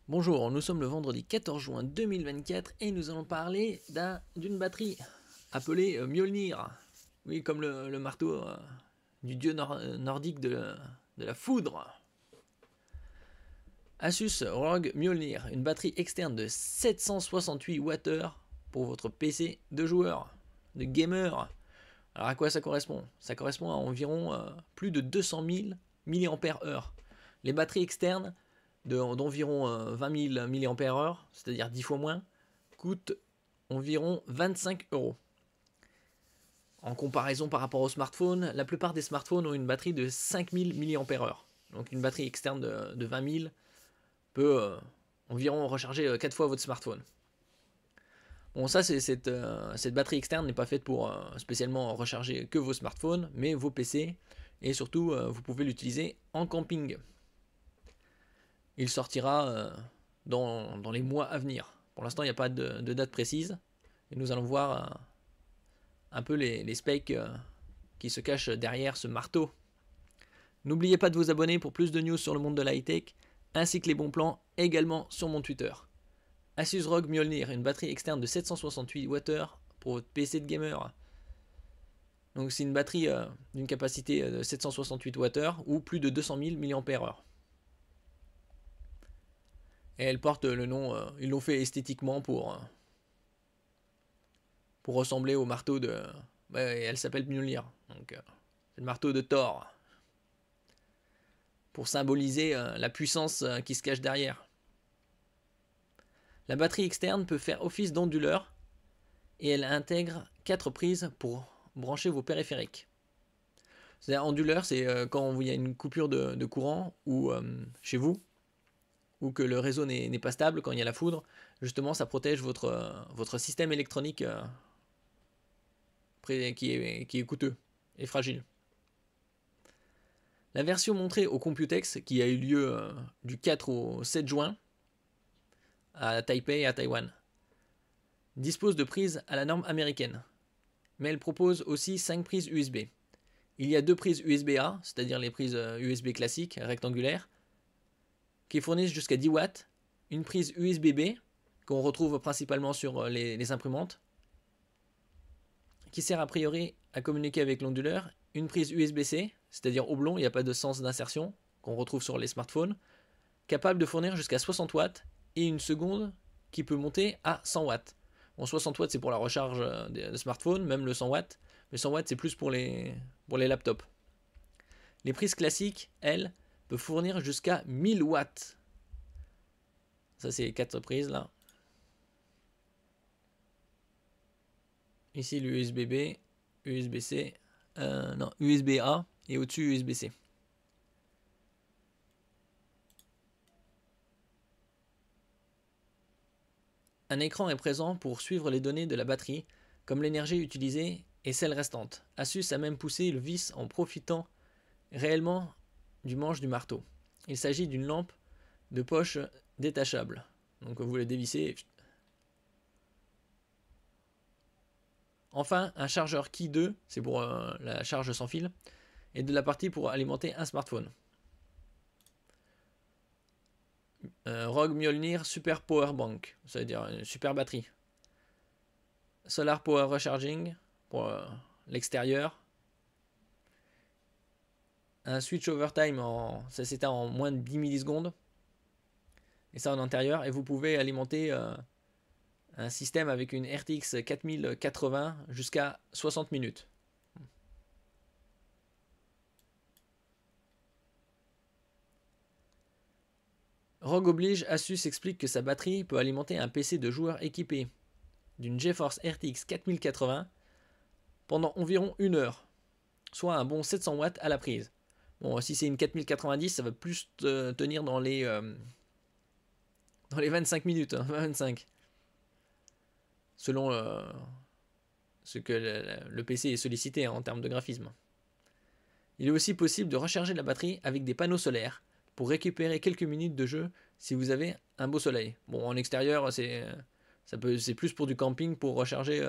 Bonjour, nous sommes le vendredi 14 juin 2024 et nous allons parler d'une batterie appelée Mjolnir. Oui, comme le marteau du dieu nordique de la foudre. Asus ROG Mjolnir, une batterie externe de 768 Wh pour votre PC de joueur, de gamer. Alors à quoi ça correspond? Ça correspond à environ plus de 200 000 mAh. Les batteries externes d'environ 20 000 mAh, c'est-à-dire 10 fois moins, coûtent environ 25 euros. En comparaison par rapport au smartphone, la plupart des smartphones ont une batterie de 5000 mAh. Donc une batterie externe de 20 000 peut environ recharger 4 fois votre smartphone. Bon, ça, cette batterie externe n'est pas faite pour spécialement recharger que vos smartphones, mais vos PC, et surtout, vous pouvez l'utiliser en camping. Il sortira dans les mois à venir. Pour l'instant, il n'y a pas de date précise, et nous allons voir un peu les specs qui se cachent derrière ce marteau. N'oubliez pas de vous abonner pour plus de news sur le monde de la high-tech, ainsi que les bons plans également sur mon Twitter. Asus ROG Mjolnir, une batterie externe de 768 Wh pour votre PC de gamer. Donc c'est une batterie d'une capacité de 768 Wh ou plus de 200 000 mAh. Et elle porte le nom, ils l'ont fait esthétiquement pour ressembler au marteau de... elle s'appelle Mjolnir, donc c'est le marteau de Thor. Pour symboliser la puissance qui se cache derrière. La batterie externe peut faire office d'onduleur et elle intègre 4 prises pour brancher vos périphériques. C'est-à-dire onduleur, c'est quand il y a une coupure de courant ou chez vous, ou que le réseau n'est pas stable, quand il y a la foudre, justement ça protège votre système électronique qui est coûteux et fragile. La version montrée au Computex, qui a eu lieu du 4 au 7 juin, à Taipei et à Taïwan, dispose de prises à la norme américaine, mais elle propose aussi 5 prises USB. Il y a 2 prises USB-A, c'est-à-dire les prises USB classiques, rectangulaires, qui fournissent jusqu'à 10 watts, une prise USB-B, qu'on retrouve principalement sur les imprimantes, qui sert a priori à communiquer avec l'onduleur, une prise USB-C, c'est-à-dire oblong, il n'y a pas de sens d'insertion, qu'on retrouve sur les smartphones, capable de fournir jusqu'à 60 watts, et une seconde qui peut monter à 100 watts. Bon, 60 watts c'est pour la recharge de smartphone, même le 100 watts, mais 100 watts c'est plus pour les laptops. Les prises classiques, elles, peuvent fournir jusqu'à 1000 watts. Ça c'est les 4 prises là. Ici l'USB-B, USB-C, non, USB-A et au-dessus USB-C. Un écran est présent pour suivre les données de la batterie, comme l'énergie utilisée et celle restante. Asus a même poussé le vis en profitant réellement du manche du marteau. Il s'agit d'une lampe de poche détachable. Donc vous la dévissez. Enfin, un chargeur Qi 2, c'est pour la charge sans fil, et de la partie pour alimenter un smartphone. ROG Mjolnir Super Power Bank, ça veut dire une super batterie. Solar Power Recharging pour l'extérieur. Un switch overtime, ça s'éteint en moins de 10 millisecondes. Et ça en intérieur. Et vous pouvez alimenter un système avec une RTX 4080 jusqu'à 60 minutes. ROG oblige, Asus explique que sa batterie peut alimenter un PC de joueur équipé d'une GeForce RTX 4080 pendant environ 1 heure, soit un bon 700 watts à la prise. Bon, si c'est une 4090, ça va plus tenir dans les 25 minutes, hein, 25. Selon ce que le PC est sollicité en termes de graphisme. Il est aussi possible de recharger la batterie avec des panneaux solaires pour récupérer quelques minutes de jeu si vous avez un beau soleil. Bon, en extérieur, c'est plus pour du camping, pour recharger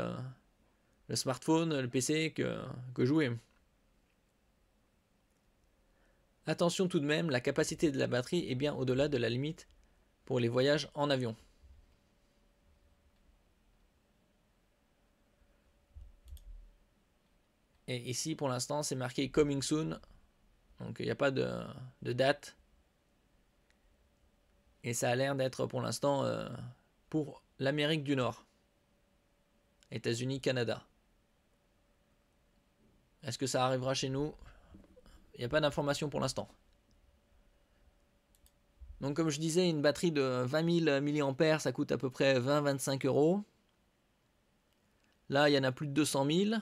le smartphone, le PC que jouer. Attention tout de même, la capacité de la batterie est bien au-delà de la limite pour les voyages en avion. Et ici, pour l'instant, c'est marqué Coming Soon. Donc, il n'y a pas de date. Et ça a l'air d'être pour l'instant pour l'Amérique du Nord. États-Unis, Canada. Est-ce que ça arrivera chez nous? Il n'y a pas d'information pour l'instant. Donc comme je disais, une batterie de 20 000 mAh, ça coûte à peu près 20-25 €. Là, il y en a plus de 200 000.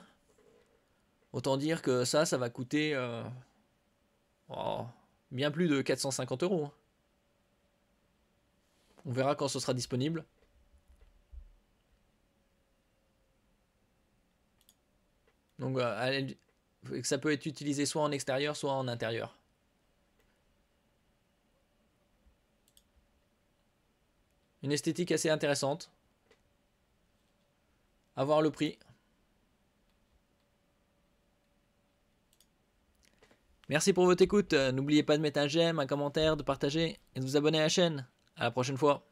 Autant dire que ça va coûter bien plus de 450 €. On verra quand ce sera disponible. Donc ça peut être utilisé soit en extérieur, soit en intérieur. Une esthétique assez intéressante. À voir le prix. Merci pour votre écoute. N'oubliez pas de mettre un j'aime, un commentaire, de partager et de vous abonner à la chaîne. À la prochaine fois.